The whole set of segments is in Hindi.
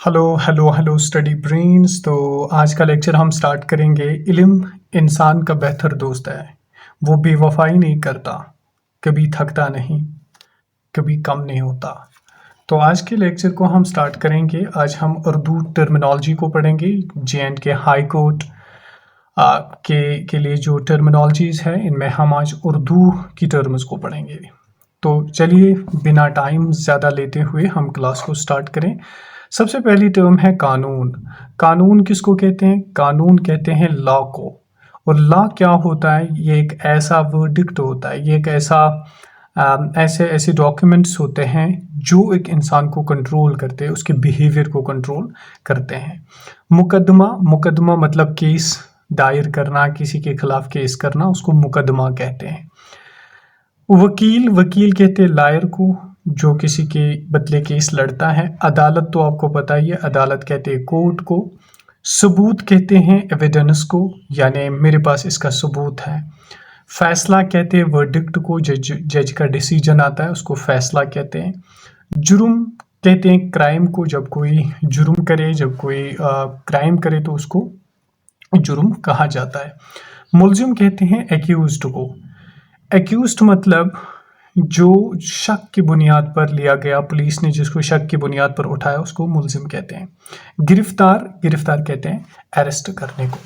Hello hello hello study brains. तो आज का लेक्चर हम स्टार्ट करेंगे। इल्म इंसान का बेहतर दोस्त है, वो बेवफाई नहीं करता, कभी थकता नहीं, कभी कम नहीं होता। तो आज के लेक्चर को हम स्टार्ट करेंगे। आज हम उर्दू टर्मिनोलॉजी को पढ़ेंगे। जे.एंड.के हाई कोर्ट के लिए जो टर्मिनोलॉजीज़ है, इनमें हम आज उर्दू की टर्म्स को पढ़ेंगे। तो चलिए बिना टाइम ज़्यादा लेते हुए हम क्लास को स्टार्ट करें। सबसे पहली टर्म है कानून। कानून किसको कहते हैं? कानून कहते हैं लॉ को। और लॉ क्या होता है? ये एक ऐसा वर्डिक्ट होता है, ये एक ऐसे ऐसे डॉक्यूमेंट्स होते हैं जो एक इंसान को कंट्रोल करते हैं, उसके बिहेवियर को कंट्रोल करते हैं। मुकदमा, मुकदमा मतलब केस दायर करना, किसी के खिलाफ केस करना, उसको मुकदमा कहते हैं। वकील, वकील कहते हैं लायर को, जो किसी के बदले केस लड़ता है। अदालत तो आपको पता ही है, अदालत कहते हैं कोर्ट को। सबूत कहते हैं एविडेंस को, यानी मेरे पास इसका सबूत है। फैसला कहते हैं वर्डिक्ट को, जज का डिसीजन आता है उसको फैसला कहते हैं। जुर्म कहते हैं क्राइम को, जब कोई जुर्म करे, जब कोई क्राइम करे तो उसको जुर्म कहा जाता है। मुल्जिम कहते हैं एक्यूज्ड को। एक्यूज्ड मतलब जो शक की बुनियाद पर लिया गया, पुलिस ने जिसको शक की बुनियाद पर उठाया उसको मुल्जिम कहते हैं। गिरफ्तार, गिरफ्तार कहते हैं अरेस्ट करने को।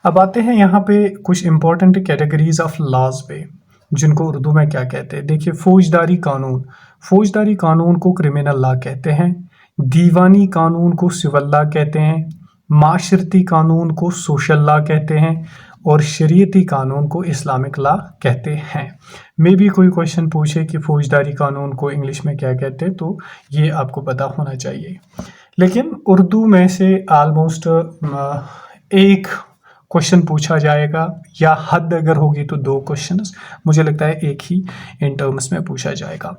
अब आते हैं यहाँ पे कुछ इंपॉर्टेंट कैटेगरीज ऑफ लॉज पे, जिनको उर्दू में क्या कहते हैं। देखिए, फौजदारी कानून, फौजदारी कानून को क्रिमिनल लॉ कहते हैं। दीवानी कानून को सिविल लॉ कहते हैं। माशरती कानून को सोशल लॉ कहते हैं। और शरीयती कानून को इस्लामिक लॉ कहते हैं। मे भी कोई क्वेश्चन पूछे कि फौजदारी कानून को इंग्लिश में क्या कहते हैं, तो ये आपको पता होना चाहिए। लेकिन उर्दू में से ऑलमोस्ट एक क्वेश्चन पूछा जाएगा, या हद अगर होगी तो 2 क्वेश्चंस, मुझे लगता है एक ही इन टर्म्स में पूछा जाएगा।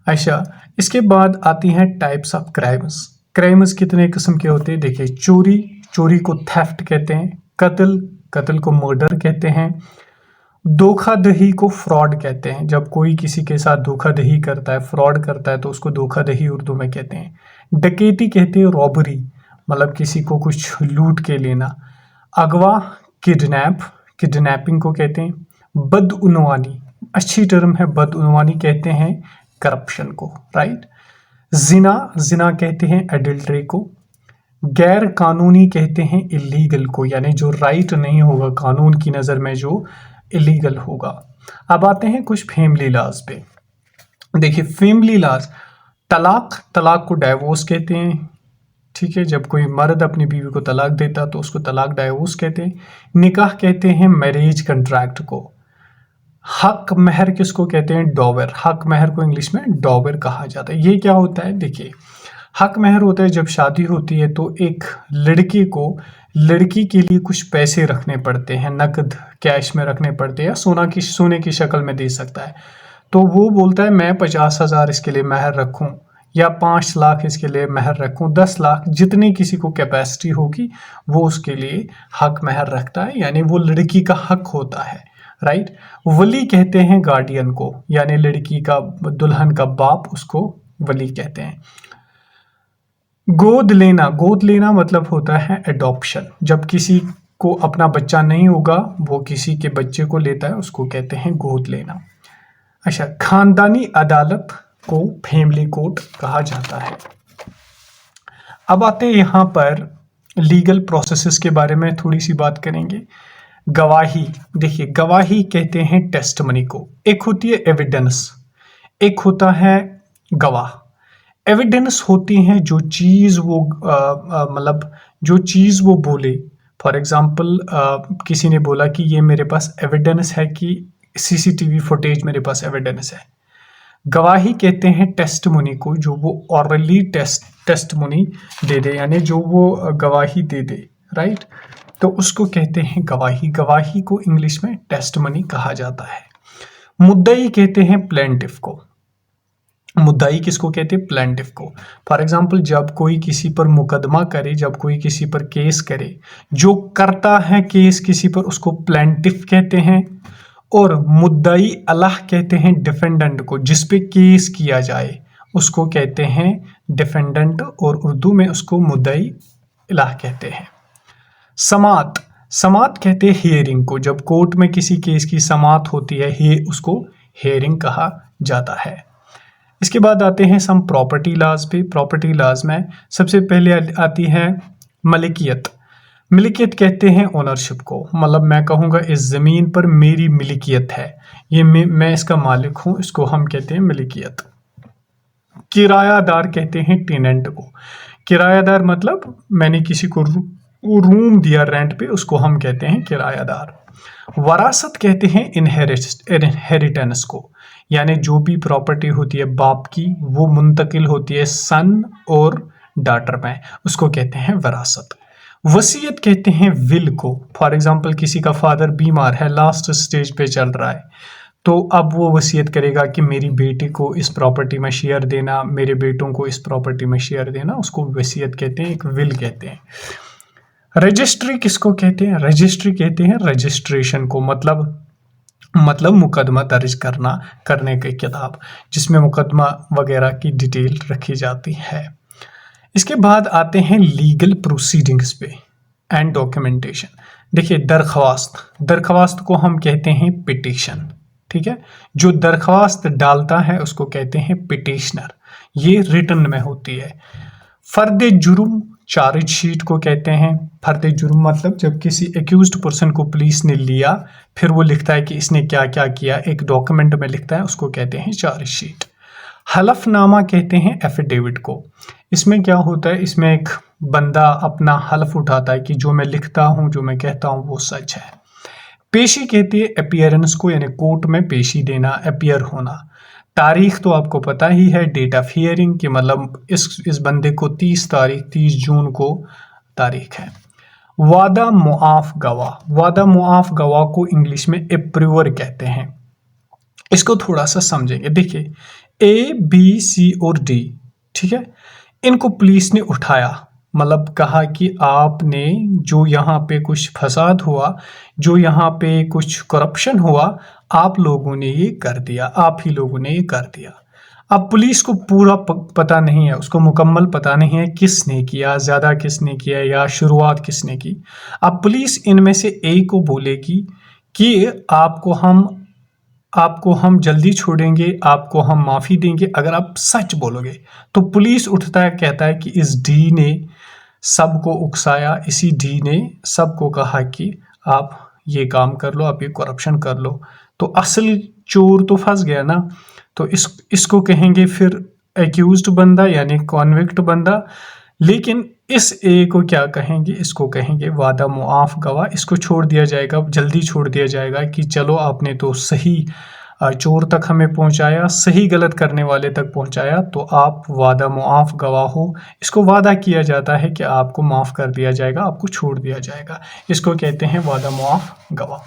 अच्छा, इसके बाद आती हैं टाइप्स ऑफ क्राइम्स। क्राइम्स कितने किस्म के होते हैं? देखिए, चोरी, चोरी को थेफ्ट कहते हैं। कत्ल, कत्ल को मर्डर कहते हैं। धोखाधड़ी को फ्रॉड कहते हैं। जब कोई किसी के साथ धोखाधड़ी करता है, फ्रॉड करता है, तो उसको धोखाधड़ी उर्दू में कहते हैं। डकैती कहते हैं रॉबरी, मतलब किसी को कुछ लूट के लेना। अगवा, किडनैप, किडनैपिंग को कहते हैं। बदउनवानी, अच्छी टर्म है, बदउनवानी कहते हैं करप्शन को, राइट। जिना, जिना कहते हैं एडल्ट्री को। गैर कानूनी कहते हैं इलीगल को, यानी जो राइट नहीं होगा, कानून की नज़र में जो इलीगल होगा। अब आते हैं कुछ फैमिली लॉज पे। देखिए, फैमिली लॉज, तलाक, तलाक को डाइवोर्स कहते हैं, ठीक है। जब कोई मर्द अपनी बीवी को तलाक देता तो उसको तलाक डाइवोर्स कहते हैं। निकाह कहते हैं मैरिज कंट्रैक्ट को। हक महर किसको कहते हैं? डॉवर। हक महर को इंग्लिश में डॉवर कहा जाता है। ये क्या होता है? देखिए, हक महर होता है जब शादी होती है तो एक लड़के को लड़की के लिए कुछ पैसे रखने पड़ते हैं, नकद कैश में रखने पड़ते हैं, या सोने की शक्ल में दे सकता है। तो वो बोलता है मैं 50,000 इसके लिए महर रखूं, या 5 लाख इसके लिए महर रखूं, 10 लाख, जितनी किसी को कैपेसिटी होगी वो उसके लिए हक महर रखता है, यानी वो लड़की का हक होता है, राइट। वली कहते हैं गार्डियन को, यानी लड़की का, दुल्हन का बाप, उसको वली कहते हैं। गोद लेना, गोद लेना मतलब होता है एडॉप्शन। जब किसी को अपना बच्चा नहीं होगा, वो किसी के बच्चे को लेता है, उसको कहते हैं गोद लेना। अच्छा, खानदानी अदालत को फैमिली कोर्ट कहा जाता है। अब आते हैं यहाँ पर लीगल प्रोसेसेस के बारे में थोड़ी सी बात करेंगे। गवाही, देखिए, गवाही कहते हैं टेस्टमनी को। एक होती है एविडेंस, एक होता है गवाह। एविडेंस होती हैं जो चीज़ वो मतलब जो चीज़ वो बोले। फॉर एग्जांपल, किसी ने बोला कि ये मेरे पास एविडेंस है कि सीसीटीवी फुटेज मेरे पास एविडेंस है। गवाही कहते हैं टेस्टमनी को, जो वो ऑरली टेस्टमनी दे दे, यानी जो वो गवाही दे दे, राइट। तो उसको कहते हैं गवाही। गवाही को इंग्लिश में टेस्टमनी कहा जाता है। मुद्दई कहते हैं प्लेंटिफ को। मुद्दाई किसको कहते हैं? प्लेंटिफ को। फॉर एग्जाम्पल, जब कोई किसी पर मुकदमा करे, जब कोई किसी पर केस करे, जो करता है केस किसी पर, उसको प्लेंटिफ कहते हैं। और मुद्दाई अलह कहते हैं डिफेंडेंट को, जिस पे केस किया जाए, उसको कहते हैं डिफेंडेंट और उर्दू में उसको मुद्दई इलाह कहते हैं। समात, समात कहते हैं हियरिंग को। जब कोर्ट में किसी केस की समात होती है उसको हियरिंग कहा जाता है। इसके बाद आते हैं सम प्रॉपर्टी लॉज पे। प्रॉपर्टी लॉज में सबसे पहले आती है मलिकियत। मिल्कियत कहते हैं ओनरशिप को, मतलब मैं कहूँगा इस ज़मीन पर मेरी मिल्कियत है, ये मैं इसका मालिक हूँ, इसको हम कहते हैं मिल्कियत। किरायादार कहते हैं टेनेंट को। किरायादार मतलब मैंने किसी को रूम दिया रेंट पे, उसको हम कहते हैं किरायादार। वरासत कहते हैं इनहेरिटेंस को, यानी जो भी प्रॉपर्टी होती है बाप की वो मुंतकिल होती है सन और डॉटर में, उसको कहते हैं वरासत। वसीयत कहते हैं विल को। फॉर एग्जांपल किसी का फादर बीमार है, लास्ट स्टेज पे चल रहा है, तो अब वो वसीयत करेगा कि मेरी बेटी को इस प्रॉपर्टी में शेयर देना, मेरे बेटों को इस प्रॉपर्टी में शेयर देना, उसको वसीयत कहते हैं, एक विल कहते हैं। रजिस्ट्री किसको कहते हैं? रजिस्ट्री कहते हैं रजिस्ट्रेशन को, मतलब मुकदमा दर्ज करने की किताब जिसमें मुकदमा वगैरह की डिटेल रखी जाती है। इसके बाद आते हैं लीगल प्रोसीडिंग्स पे एंड डॉक्यूमेंटेशन। देखिए दरख्वास्त को हम कहते हैं पिटीशन, ठीक है। जो दरख्वास्त डालता है उसको कहते हैं पिटिशनर, ये रिटन में होती है। फर्द जुर्म चार्जशीट को कहते हैं। फर्द जुर्म मतलब जब किसी एक्यूज्ड पर्सन को पुलिस ने लिया, फिर वो लिखता है कि इसने क्या क्या किया, एक डॉक्यूमेंट में लिखता है, उसको कहते हैं चार्जशीट। हलफनामा कहते हैं एफिडेविट को। इसमें क्या होता है, इसमें एक बंदा अपना हलफ उठाता है कि जो मैं लिखता हूँ, जो मैं कहता हूँ वो सच है। पेशी कहती है अपीयरेंस को, यानी कोर्ट में पेशी देना, अपीयर होना। तारीख तो आपको पता ही है, डेट ऑफ हियरिंग की, मतलब इस बंदे को 30 जून को तारीख है। वादा मुआफ गवाह, वादा मुआफ गवाह को इंग्लिश में एप्रूवर कहते हैं। इसको थोड़ा सा समझेंगे। देखिए A, B, C और D, ठीक है, इनको पुलिस ने उठाया, मतलब कहा कि आपने जो यहाँ पे कुछ फसाद हुआ, जो यहाँ पे कुछ करप्शन हुआ, आप लोगों ने ये कर दिया, आप ही लोगों ने ये कर दिया। अब पुलिस को पूरा पता नहीं है, उसको मुकम्मल पता नहीं है किसने किया, ज़्यादा किसने किया या शुरुआत किसने की। अब पुलिस इनमें से A को बोलेगी कि आपको हम जल्दी छोड़ेंगे, आपको हम माफ़ी देंगे अगर आप सच बोलोगे। तो पुलिस उठता है, कहता है कि इस डी ने सबको उकसाया, इसी डी ने सबको कहा कि आप ये काम कर लो, आप ये करप्शन कर लो। तो असल चोर तो फंस गया ना, तो इसको कहेंगे फिर एक्यूज्ड बंदा यानी कॉन्विक्ट बंदा। लेकिन इस ए को क्या कहेंगे, इसको कहेंगे वादा मुआफ गवाह। इसको छोड़ दिया जाएगा, जल्दी छोड़ दिया जाएगा कि चलो आपने तो सही चोर तक हमें पहुंचाया, सही गलत करने वाले तक पहुंचाया, तो आप वादा मुआफ गवाह हो। इसको वादा किया जाता है कि आपको माफ़ कर दिया जाएगा, आपको छोड़ दिया जाएगा। इसको कहते हैं वादा मुआफ गवाह।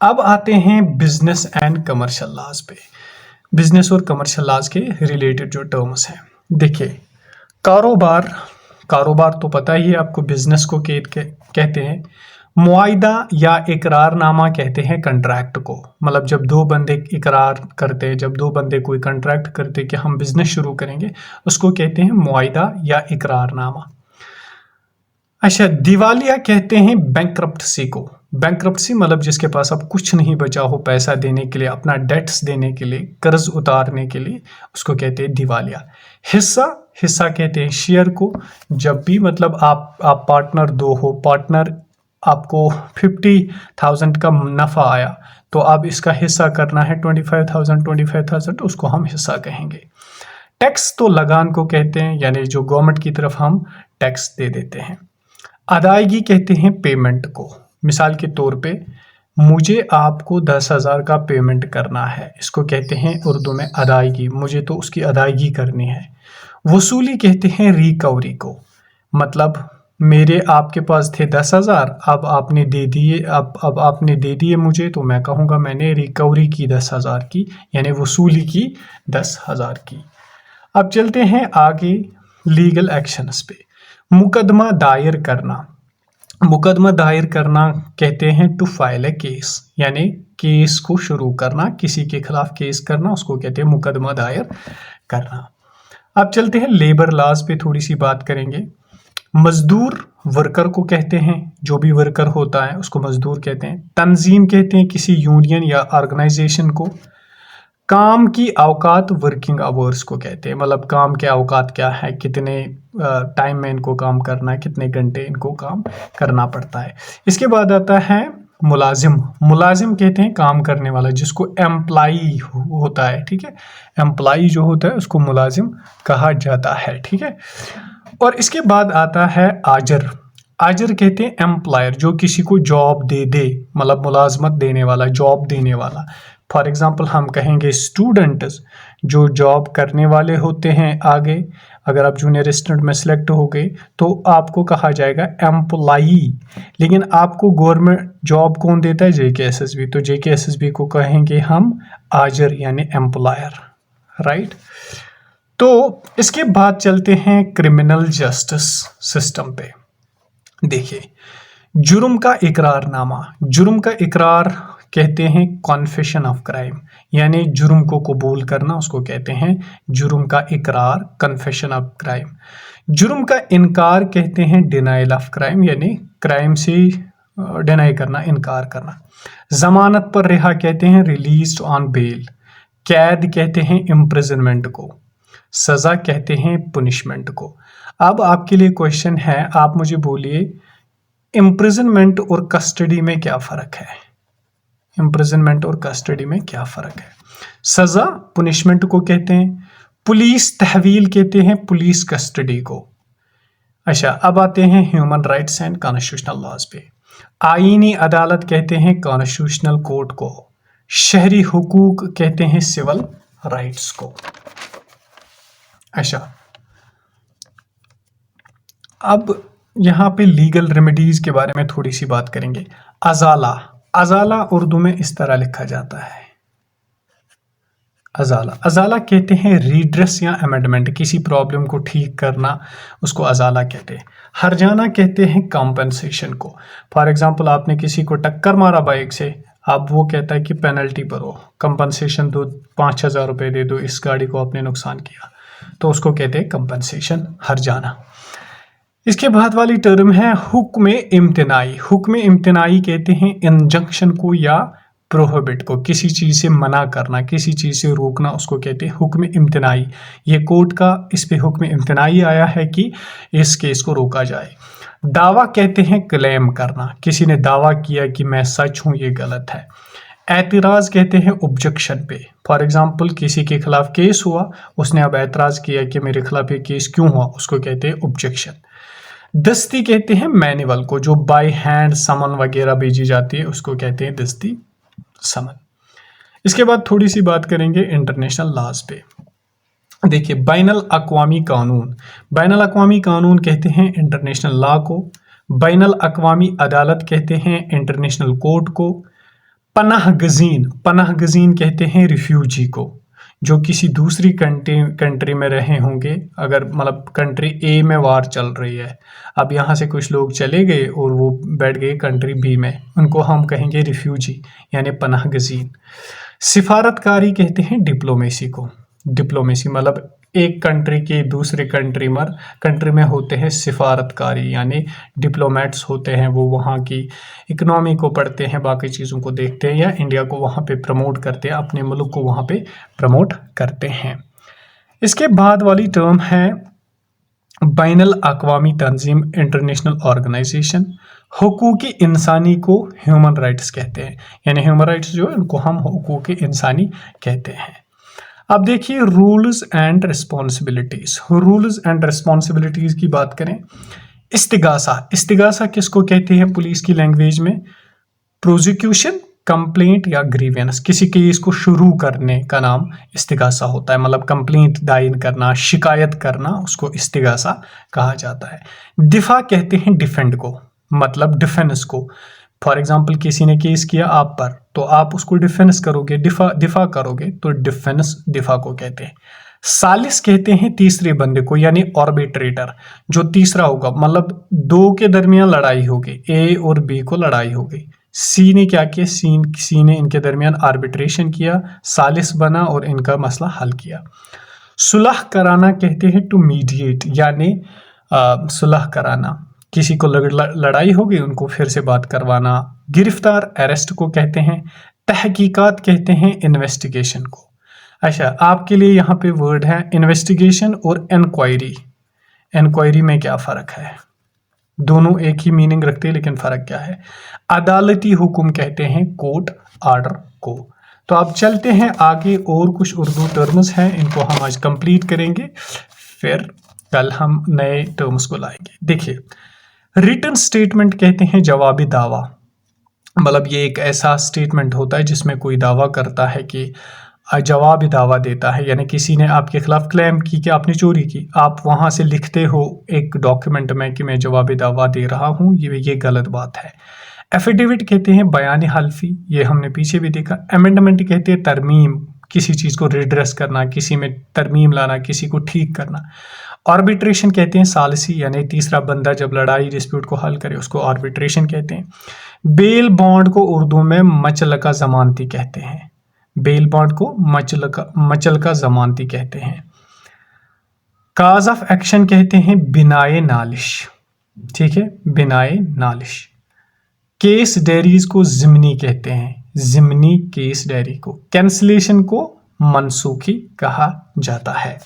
अब आते हैं बिजनेस एंड कमर्शियल लॉज पे। बिजनेस और कमर्शियल लॉज के रिलेटेड जो टर्म्स हैं, देखिए कारोबार तो पता ही है आपको, बिजनेस को कहते हैं। मुआयदा या इकरारनामा कहते हैं कंट्रैक्ट को, मतलब जब दो बंदे इकरार करते हैं, जब दो बंदे कोई कंट्रैक्ट करते हैं कि हम बिजनेस शुरू करेंगे, उसको कहते हैं मुआयदा या इकरारनामा। अच्छा, दिवालिया कहते हैं बैंकरप्टसी को। बैंकरप्टसी मतलब जिसके पास अब कुछ नहीं बचा हो पैसा देने के लिए, अपना डेट्स देने के लिए, कर्ज उतारने के लिए, उसको कहते हैं दिवालिया। हिस्सा कहते हैं शेयर को। जब भी मतलब आप पार्टनर दो हो, पार्टनर आपको 50,000 का नफ़ा आया, तो अब इसका हिस्सा करना है 25,000, उसको हम हिस्सा कहेंगे। टैक्स तो लगान को कहते हैं, यानी जो गवर्नमेंट की तरफ हम टैक्स दे देते हैं। अदायगी कहते हैं पेमेंट को। मिसाल के तौर पे मुझे आपको 10,000 का पेमेंट करना है, इसको कहते हैं उर्दू में अदायगी, मुझे तो उसकी अदायगी करनी है। वसूली कहते हैं रिकवरी को, मतलब मेरे आपके पास थे 10,000, अब आपने दे दिए, अब आपने दे दिए मुझे, तो मैं कहूँगा मैंने रिकवरी की 10,000 की, यानी वसूली की 10,000 की। अब चलते हैं आगे लीगल एक्शंस पे। मुकदमा दायर करना। मुकदमा दायर करना कहते हैं टू फाइल ए केस, यानी केस को शुरू करना, किसी के खिलाफ केस करना, उसको कहते हैं मुकदमा दायर करना। अब चलते हैं लेबर लॉज पे, थोड़ी सी बात करेंगे। मजदूर वर्कर को कहते हैं, जो भी वर्कर होता है उसको मजदूर कहते हैं। तंजीम कहते हैं किसी यूनियन या ऑर्गेनाइजेशन को। काम की औकात वर्किंग आवर्स को कहते हैं, मतलब काम के औकात क्या है, कितने टाइम में इनको काम करना है, कितने घंटे इनको काम करना पड़ता है। इसके बाद आता है मुलाजिम। मुलाजिम कहते हैं काम करने वाला, जिसको एम्प्लाई होता है, ठीक है। एम्प्लाई जो होता है उसको मुलाजिम कहा जाता है, ठीक है। और इसके बाद आता है आजर। आजर कहते हैं एम्प्लॉयर, जो किसी को जॉब दे, मतलब मुलाजमत देने वाला, जॉब देने वाला। फॉर एग्जांपल हम कहेंगे स्टूडेंट्स, जो जॉब करने वाले होते हैं आगे। अगर आप जूनियर असिस्टेंट में सिलेक्ट हो गए तो आपको कहा जाएगा एम्प्लॉई। लेकिन आपको गवर्नमेंट जॉब कौन देता है? JKSSB। तो JKSSB को कहेंगे हम आजर यानी एम्प्लॉयर, राइट। तो इसके बाद चलते हैं क्रिमिनल जस्टिस सिस्टम पे। देखिए, जुर्म का इकरारनामा। जुर्म का इकरार कहते हैं कॉन्फेशन ऑफ क्राइम, यानी जुर्म को कबूल करना, उसको कहते हैं जुर्म का इकरार, कन्फेशन ऑफ क्राइम। जुर्म का इनकार कहते हैं डिनाइल ऑफ क्राइम, यानी क्राइम से डिनाई करना, इनकार करना। जमानत पर रिहा कहते हैं रिलीज्ड ऑन बेल। कैद कहते हैं इम्प्रिजनमेंट को। सजा कहते हैं पुनिशमेंट को। अब आपके लिए क्वेश्चन है, आप मुझे बोलिए इम्प्रिजनमेंट और कस्टडी में क्या फर्क है? इम्प्रिजनमेंट और कस्टडी में क्या फर्क है? सजा पुनिशमेंट को कहते हैं, पुलिस तहवील कहते हैं पुलिस कस्टडी को। अच्छा, अब आते हैं human rights and constitutional laws पे। आईनी अदालत कहते हैं कॉन्स्टिट्यूशनल कोर्ट को। शहरी हुकूक कहते हैं सिविल राइट्स को। अच्छा, अब यहाँ पे लीगल रेमेडीज के बारे में थोड़ी सी बात करेंगे। अजाला। अजाला उर्दू में इस तरह लिखा जाता है, अजाला। अजाला कहते हैं रीड्रेस या अमेंडमेंट, किसी प्रॉब्लम को ठीक करना, उसको अजाला कहते हैं। हर्जाना कहते हैं कॉम्पेंसेशन को। फॉर एग्जांपल आपने किसी को टक्कर मारा बाइक से, अब वो कहता है कि पेनल्टी भरो, कंपनसेशन दो, 5,000 रुपये दे दो, इस गाड़ी को आपने नुकसान किया, तो उसको कहते हैं कंपनसेशन, हर्जाना। इसके बाद वाली टर्म है हुक्म इम्तिनाई। हुक्म इम्तिनाई कहते हैं इंजंक्शन को या प्रोहिबिट को, किसी चीज़ से मना करना, किसी चीज़ से रोकना, उसको कहते हैं हुक्म इम्तिनाई। ये कोर्ट का इस पे हुक्म इम्तिनाई आया है कि इस केस को रोका जाए। दावा कहते हैं क्लेम करना, किसी ने दावा किया कि मैं सच हूँ, ये गलत है। एतराज़ कहते हैं ऑब्जेक्शन पे। फॉर एग्जांपल किसी के खिलाफ केस हुआ, उसने अब एतराज़ किया कि मेरे खिलाफ ये केस क्यों हुआ, उसको कहते हैं ऑब्जेक्शन। दस्ती कहते हैं मैनुअल को, जो बाय हैंड समन वगैरह भेजी जाती है, उसको कहते हैं दस्ती समन। इसके बाद थोड़ी सी बात करेंगे इंटरनेशनल लॉज पे। देखिए, बैनुल अक़वामी कानून। बैनुल अक़वामी कानून कहते हैं इंटरनेशनल लॉ को। बैनुल अक़वामी अदालत कहते हैं इंटरनेशनल कोर्ट को। पनाह गज़ीन। पनाह गज़ीन कहते हैं रिफ्यूजी को, जो किसी दूसरी कंट्री में रहे होंगे। अगर मतलब कंट्री ए में वार चल रही है, अब यहाँ से कुछ लोग चले गए और वो बैठ गए कंट्री बी में, उनको हम कहेंगे रिफ्यूजी यानी पनाह गज़ीन। सिफारतकारी कहते हैं डिप्लोमेसी को। डिप्लोमेसी मतलब एक कंट्री के दूसरे कंट्री में होते हैं सिफारतकारी, यानी डिप्लोमेट्स होते हैं, वो वहाँ की इकनॉमी को पढ़ते हैं, बाकी चीज़ों को देखते हैं, या इंडिया को वहाँ पे प्रमोट करते हैं, अपने मुल्क को वहाँ पे प्रमोट करते हैं। इसके बाद वाली टर्म है बैनुल अक़वामी तंजीम, इंटरनेशनल ऑर्गेनाइजेशन। हुकूक इंसानी को ह्यूमन राइट्स कहते हैं, यानी ह्यूमन राइट्स जो है उनको हम हुकूक इंसानी कहते हैं। अब देखिए rules and responsibilities. Rules and responsibilities की बात करें। इस्तिगासा। इस्तिगासा किसको कहते हैं पुलिस की लैंग्वेज में? प्रोसिक्यूशन, कंप्लेंट या ग्रीवेंस, किसी केस को शुरू करने का नाम इस्तिगासा होता है, मतलब कंप्लेंट दायर करना, शिकायत करना, उसको इस्तिगासा कहा जाता है। दिफा कहते हैं डिफेंड को, मतलब डिफेंस को। फॉर एग्जाम्पल किसी ने केस किया आप पर, तो आप उसको डिफेंस करोगे, दिफा करोगे, तो डिफेंस दिफा को कहते हैं। सालिस कहते हैं तीसरे बंदे को, यानी आर्बिट्रेटर, जो तीसरा होगा, मतलब दो के दरमियान लड़ाई होगी, ए और बी को लड़ाई होगी, सी ने क्या किया, सी ने इनके दरमियान आर्बिट्रेशन किया, सालिस बना और इनका मसला हल किया। सुलह कराना कहते हैं टू मीडिएट, यानी सुलह कराना, किसी को लड़ाई हो गई उनको फिर से बात करवाना। गिरफ्तार अरेस्ट को कहते हैं। तहकीकात कहते हैं इन्वेस्टिगेशन को। अच्छा, आपके लिए यहाँ पे वर्ड है इन्वेस्टिगेशन और इंक्वायरी। इंक्वायरी में क्या फ़र्क है? दोनों एक ही मीनिंग रखते हैं, लेकिन फ़र्क क्या है? अदालती हुक्म कहते हैं कोर्ट आर्डर को। तो अब चलते हैं आगे, और कुछ उर्दू टर्म्स हैं, इनको हम आज कंप्लीट करेंगे, फिर कल हम नए टर्म्स को लाएंगे। देखिए, रिटन स्टेटमेंट कहते हैं जवाबी दावा। मतलब ये एक ऐसा स्टेटमेंट होता है जिसमें कोई दावा करता है कि जवाबी दावा देता है, यानी किसी ने आपके खिलाफ क्लेम की कि आपने चोरी की, आप वहाँ से लिखते हो एक डॉक्यूमेंट में कि मैं जवाबी दावा दे रहा हूँ, ये गलत बात है। एफिडेविट कहते हैं बयान हल्फी, ये हमने पीछे भी देखा। अमेंडमेंट कहते हैं तरमीम, किसी चीज़ को रिड्रेस करना, किसी में तरमीम लाना, किसी को ठीक करना। आर्बिट्रेशन कहते हैं सालसी, यानी तीसरा बंदा जब लड़ाई डिस्प्यूट को हल करे उसको आर्बिट्रेशन कहते हैं। बेल बॉन्ड को उर्दू में मचलका जमानती कहते हैं। बेल बॉन्ड को मचलका जमानती कहते हैं। काज ऑफ एक्शन कहते हैं बिनाए नालिश, ठीक है, बिनाए नालिश। केस डायरीज को जिमनी कहते हैं, जिमनी केस डायरी को। कैंसलेशन को मनसूखी कहा जाता है,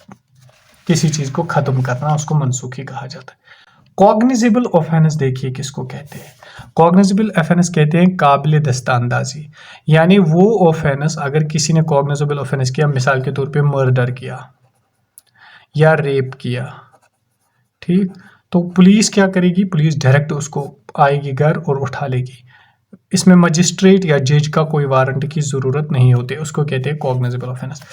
किसी चीज को खत्म करना उसको मनसूखी कहा जाता है। कॉग्निजेबल ऑफेंस देखिए किसको कहते हैं। कॉग्निजेबल ऑफेंस कहते हैं काबिल दस्तांदाजी, यानी वो ऑफेंस अगर किसी ने कॉग्निजेबल ऑफेंस किया, मिसाल के तौर पे मर्डर किया या रेप किया, ठीक, तो पुलिस क्या करेगी? पुलिस डायरेक्ट उसको आएगी घर और उठा लेगी। इसमें मजिस्ट्रेट या जज का कोई वारंट की जरूरत नहीं होती, उसको कहते हैं कॉग्निजेबल ऑफेंस।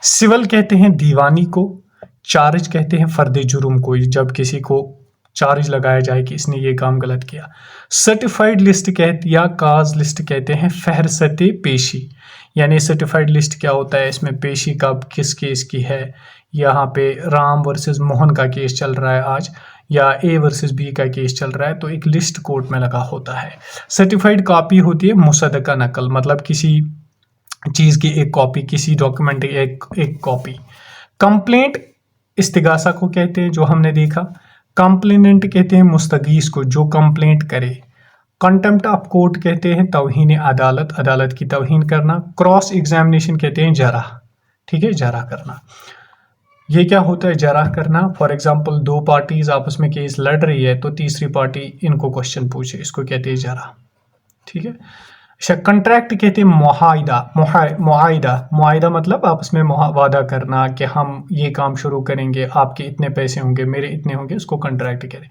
सिविल कहते हैं दीवानी को। चार्ज कहते हैं फर्द जुर्म को, जब किसी को चार्ज लगाया जाए कि इसने ये काम गलत किया। सर्टिफाइड लिस्ट कहते या काज लिस्ट कहते हैं फहरसत पेशी, यानी सर्टिफाइड लिस्ट क्या होता है? इसमें पेशी कब किस केस की है। यहाँ पे राम वर्सेस मोहन का केस चल रहा है आज, या ए वर्सेस बी का केस चल रहा है, तो एक लिस्ट कोर्ट में लगा होता है। सर्टिफाइड कॉपी होती है मुसद्दका नकल, मतलब किसी चीज़ की एक कॉपी, किसी डॉक्यूमेंट की एक कॉपी। कंप्लेंट इस्तिगासा को कहते हैं, जो हमने देखा। कंप्लेनेंट कहते हैं मुस्तगीस को, जो कंप्लेंट करे। कंटेम्प्ट ऑफ कोर्ट कहते हैं तौहीन अदालत, अदालत की तौहीन करना। क्रॉस एग्जामिनेशन कहते हैं जरा, ठीक है, जरा करना। ये क्या होता है जरा करना? फॉर एग्जाम्पल दो पार्टीज आपस में केस लड़ रही है, तो तीसरी पार्टी इनको क्वेश्चन पूछे, इसको कहते हैं जरा, ठीक है। अच्छा, कंट्रैक्ट कहते हैं मुआहिदा। मुआहिदा मतलब आपस में वादा करना कि हम ये काम शुरू करेंगे, आपके इतने पैसे होंगे, मेरे इतने होंगे, उसको कंट्रैक्ट कहते हैं।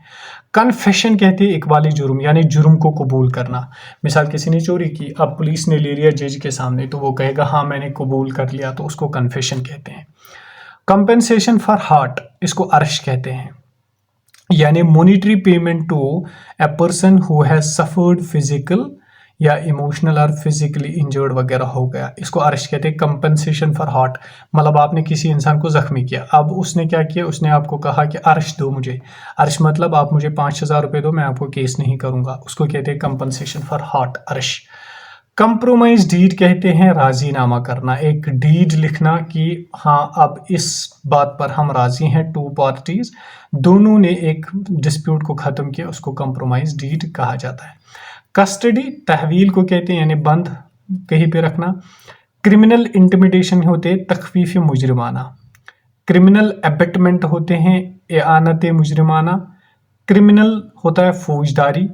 कन्फेशन कहते हैं इकबाली जुर्म, यानी जुर्म को कबूल करना। मिसाल किसी ने चोरी की, अब पुलिस ने ले लिया जज के सामने, तो वो कहेगा हाँ मैंने कबूल कर लिया, तो उसको कन्फेशन कहते हैं। कंपेंसेशन फॉर हार्ट, इसको अर्श कहते हैं, यानी monetary payment to a person who has suffered physical या इमोशनल और फिजिकली इंजर्ड वगैरह हो गया, इसको अर्श कहते हैं। कंपनसेशन फॉर हार्ट, मतलब आपने किसी इंसान को जख्मी किया, अब उसने क्या किया, उसने आपको कहा कि अर्श दो मुझे। अर्श मतलब आप मुझे 5,000 रुपये दो, मैं आपको केस नहीं करूंगा, उसको कहते हैं कंपनसेशन फॉर हार्ट, अर्श। कंप्रोमाइज डीड कहते हैं राजीनामा करना, एक डीड लिखना कि हाँ अब इस बात पर हम राजी हैं, टू पार्टीज दोनों ने एक डिस्प्यूट को ख़त्म किया, उसको कंप्रोमाइज डीड कहा जाता है। कस्टडी तहवील को कहते हैं, यानी बंद कहीं पे रखना। क्रिमिनल इंटिमिडेशन होते हैं तखफीफ मुजरिमाना। क्रिमिनल एबेटमेंट होते हैं एआनत मुजरिमाना। क्रिमिनल होता है फौजदारी।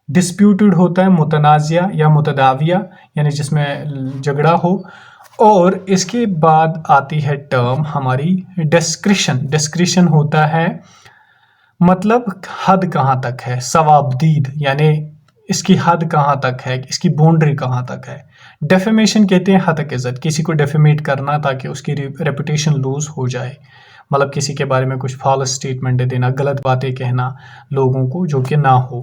डिस्प्यूटेड होता है मुतनाज़िया या मुतदाविया, यानी जिसमें झगड़ा हो। और इसके बाद आती है टर्म हमारी डिस्क्रिशन। डिस्क्रिशन होता है मतलब हद कहाँ तक है, सवाबदीद, यानी इसकी हद कहाँ तक है, इसकी बाउंड्री कहाँ तक है। डेफेमेशन कहते हैं हतक इज़्ज़त, किसी को डेफेमेट करना ताकि उसकी रेपुटेशन लूज हो जाए, मतलब किसी के बारे में कुछ फॉल्स स्टेटमेंट देना, गलत बातें कहना लोगों को जो कि ना हो।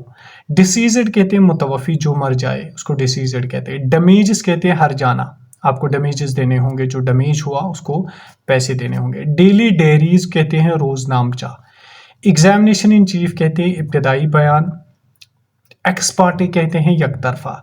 डिसीजेड कहते हैं मुतवफ़ी, जो मर जाए उसको डिसीजेड कहते हैं। डैमेजेस कहते हैं हर जाना, आपको डैमेजेस देने होंगे, जो डैमेज हुआ उसको पैसे देने होंगे। डेली डायरीज कहते हैं रोजनामचा। एग्जामिनेशन इन चीफ कहते हैं इब्तदाई बयान। एक्स पार्टी कहते हैं यकतरफा।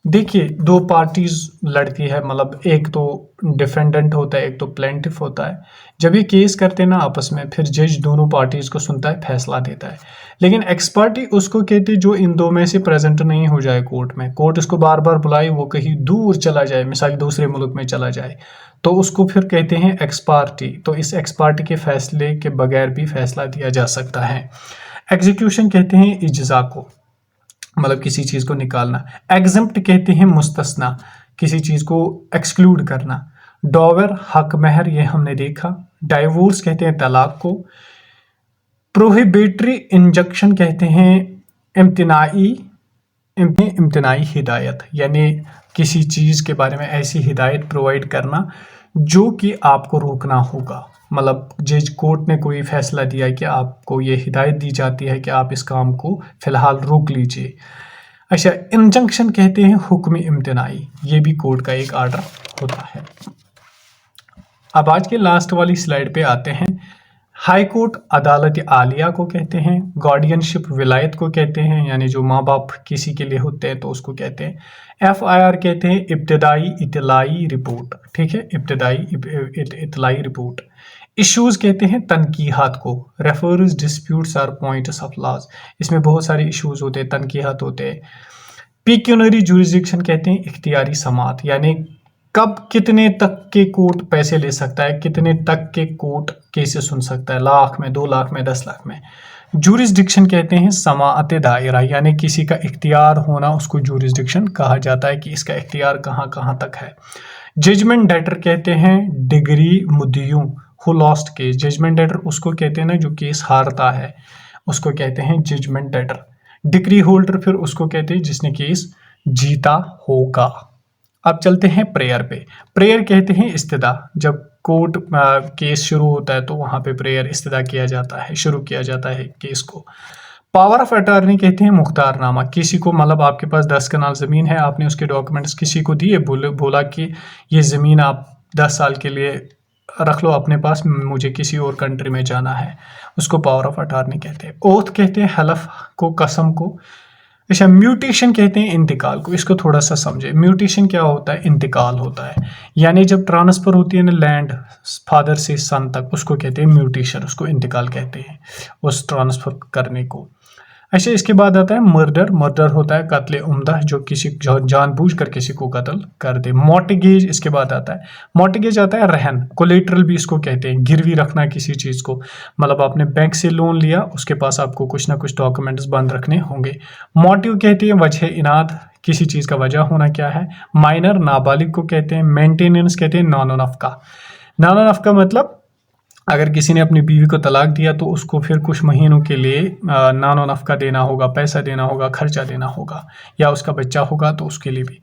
देखिए, दो पार्टीज लड़ती है, मतलब एक तो डिफेंडेंट होता है, एक तो प्लेंटिफ होता है। जब ये केस करते हैं ना आपस में, फिर जज दोनों पार्टीज को सुनता है, फैसला देता है। लेकिन एक्सपर्टी उसको कहते हैं जो इन दो में से प्रेजेंट नहीं हो जाए कोर्ट में, कोर्ट उसको बार बार बुलाए, वो कहीं दूर चला जाए, मिसाल दूसरे मुल्क में चला जाए, तो उसको फिर कहते हैं एक्सपार्टी। तो इस एक्सपार्टी के फैसले के बगैर भी फैसला दिया जा सकता है। एग्जीक्यूशन कहते हैं इज्जा को, मतलब किसी चीज को निकालना। एग्जम्प्ट कहते हैं मुस्तस्ना, किसी चीज को एक्सक्लूड करना। डॉवर हक महर, ये हमने देखा। डाइवोर्स कहते हैं तलाक को। प्रोहिबिटरी इंजंक्शन कहते हैं इम्तनाई हिदायत, यानी किसी चीज के बारे में ऐसी हिदायत प्रोवाइड करना जो कि आपको रोकना होगा। मतलब जज कोर्ट ने कोई फैसला दिया कि आपको ये हिदायत दी जाती है कि आप इस काम को फिलहाल रोक लीजिए। अच्छा, इंजंक्शन कहते हैं हुक्म इम्तनाई, ये भी कोर्ट का एक आर्डर होता है। अब आज के लास्ट वाली स्लाइड पे आते हैं। हाई कोर्ट अदालत आलिया को कहते हैं। गार्डियनशिप विलायत को कहते हैं, यानी जो माँ बाप किसी के लिए होते हैं तो उसको कहते हैं। FIR कहते हैं इब्तदाई इतलाई रिपोर्ट, ठीक है, इब्तदाई इतलाई रिपोर्ट। इश्यूज कहते हैं तनकीहात को। Refers disputes or points of laws, इसमें बहुत सारे इश्यूज होते हैं, तनकीहात होते हैं। पिक्यूनरी जुरिसडिक्शन कहते हैं इख्तियारी समात, यानी कब कितने तक के कोर्ट पैसे ले सकता है, कितने तक के कोर्ट केसेस सुन सकता है, लाख में, 2 लाख में, 10 लाख में। जुरिसडिक्शन कहते हैं समाअत दायरा, यानी किसी का इख्तियार होना, उसको जुरिसडिक्शन कहा जाता है कि इसका इख्तियार कहाँ कहाँ तक है। जजमेंट डेटर कहते हैं डिग्री मुद्दियों who lost case. Judgment debtor उसको कहते हैं ना जो केस हारता है, उसको कहते हैं जजमेंट डेटर। डिक्री होल्डर फिर उसको कहते हैं जिसने केस जीता होगा। अब चलते हैं प्रेयर पे। प्रेयर कहते हैं इस्तिदा, जब कोर्ट केस शुरू होता है तो वहां पे प्रेयर इस्तिदा किया जाता है, शुरू किया जाता है केस को। पावर ऑफ अटॉर्नी कहते हैं मुख्तारनामा, किसी को, मतलब आपके पास 10 कनाल ज़मीन है, आपने उसके डॉक्यूमेंट्स किसी को दिए, बोला कि ये ज़मीन आप 10 साल के लिए रख लो अपने पास, मुझे किसी और कंट्री में जाना है, उसको पावर ऑफ अटॉर्नी कहते हैं। ओथ कहते हैं हलफ को, कसम को। अच्छा, म्यूटेशन कहते हैं इंतकाल को। इसको थोड़ा सा समझे, म्यूटेशन क्या होता है, इंतकाल होता है, यानी जब ट्रांसफर होती है ना लैंड फादर से सन तक, उसको कहते हैं म्यूटेशन, उसको इंतकाल कहते हैं, उस ट्रांसफर करने को। अच्छा, इसके बाद आता है मर्डर। मर्डर होता है कत्ल उम्दा, जो किसी जानबूझकर किसी को कत्ल कर दे। मॉर्टगेज इसके बाद आता है। मॉर्टगेज आता है रहन, कोलेटरल भी इसको कहते हैं, गिरवी रखना किसी चीज़ को, मतलब आपने बैंक से लोन लिया, उसके पास आपको कुछ ना कुछ डॉक्यूमेंट्स बंद रखने होंगे। मोटिव कहते हैं वजह इनाद, किसी चीज़ का वजह होना क्या है। माइनर नाबालिग को कहते हैं। मेंटेनेंस कहते हैं नानो नफका। नानो नफका मतलब अगर किसी ने अपनी बीवी को तलाक दिया तो उसको फिर कुछ महीनों के लिए नानो नफका देना होगा, पैसा देना होगा, खर्चा देना होगा, या उसका बच्चा होगा तो उसके लिए भी।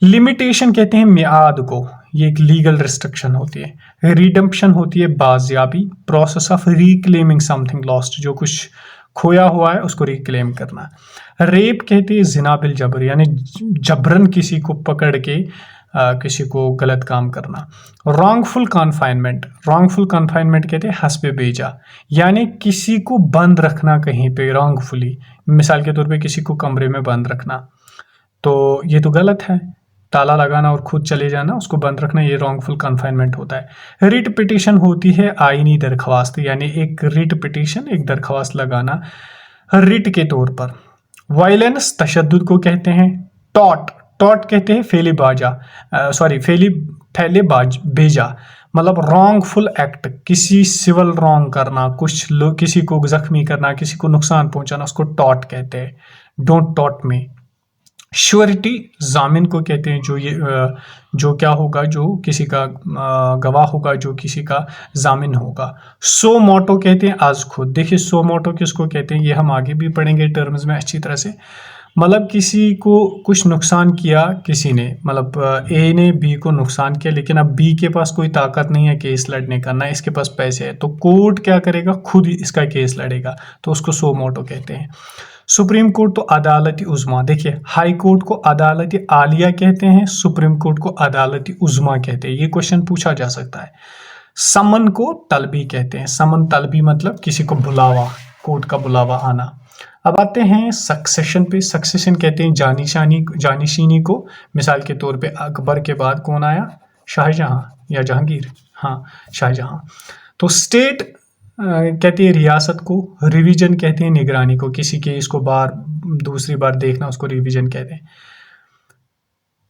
लिमिटेशन कहते हैं मियाद को, ये एक लीगल रिस्ट्रिक्शन होती है। रिडम्पशन होती है बाजियाबी, process of reclaiming something lost, जो कुछ खोया हुआ है उसको रिक्लेम करना। रेप कहते हैं जिना बिल जबर, यानी जबरन किसी को पकड़ के किसी को गलत काम करना। रॉन्गफुल कन्फाइनमेंट, रॉन्गफुल कन्फाइनमेंट कहते हैं हस्बे बेजा, यानी किसी को बंद रखना कहीं पे रॉन्गफुली, मिसाल के तौर पे किसी को कमरे में बंद रखना, तो ये तो गलत है, ताला लगाना और खुद चले जाना, उसको बंद रखना, ये रॉन्गफुल कन्फाइनमेंट होता है। रिट पिटिशन होती है आईनी दरख्वास्त, यानी एक रिट पिटिशन, एक दरख्वास्त लगाना रिट के तौर पर। वायलेंस तशद्दुद को कहते हैं। टॉट, टॉट कहते हैं फेली बेजा, मतलब रॉन्गफुल एक्ट, किसी सिविल रॉन्ग करना, कुछ लोग किसी को जख्मी करना, किसी को नुकसान पहुंचाना, उसको टॉट कहते हैं। Don't taught me. श्योरिटी जामिन को कहते हैं, जो क्या होगा, जो किसी का गवाह होगा, जो किसी का जामिन होगा। सो मोटो कहते हैं आज खुद। देखिए सो मोटो किसको कहते हैं, ये हम आगे भी पढ़ेंगे टर्म्स में अच्छी तरह से। मतलब किसी को कुछ नुकसान किया किसी ने, मतलब ए ने बी को नुकसान किया, लेकिन अब बी के पास कोई ताकत नहीं है केस लड़ने का, ना इसके पास पैसे है, तो कोर्ट क्या करेगा, खुद इसका केस लड़ेगा, तो उसको सो मोटो कहते हैं। सुप्रीम कोर्ट तो अदालती उज़्मा, देखिए हाई कोर्ट को अदालती आलिया कहते हैं, सुप्रीम कोर्ट को अदालती उज़्मा कहते हैं, ये क्वेश्चन पूछा जा सकता है। समन को तलबी कहते हैं। समन तलबी मतलब किसी को बुलावा, कोर्ट का बुलावा आना। अब आते हैं सक्सेशन पे। सक्सेशन कहते हैं जानिशीनी को। मिसाल के तौर पे अकबर के बाद कौन आया? शाहजहां या जहांगीर? हाँ, शाहजहां। तो स्टेट कहते हैं रियासत को। रिवीजन कहते हैं निगरानी को। किसी केस को दूसरी बार देखना, उसको रिवीजन कहते हैं।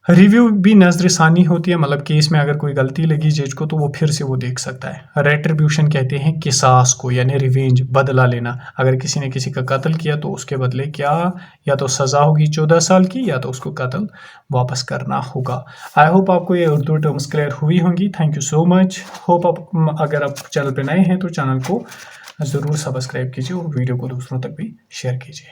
रिव्यू भी नजरसानी होती है, मतलब केस में अगर कोई गलती लगी जज को तो वो फिर से वो देख सकता है। रेट्रिब्यूशन कहते हैं किसास को, यानी रिवेंज, बदला लेना। अगर किसी ने किसी का कत्ल किया तो उसके बदले क्या, या तो सज़ा होगी 14 साल की, या तो उसको कत्ल वापस करना होगा। आई होप आपको ये उर्दू टर्म्स क्लियर हुई होंगी। Thank you so much. Hope आप, अगर आप चैनल पर नए हैं तो चैनल को ज़रूर सब्सक्राइब कीजिए और वीडियो को दूसरों तक भी शेयर कीजिए।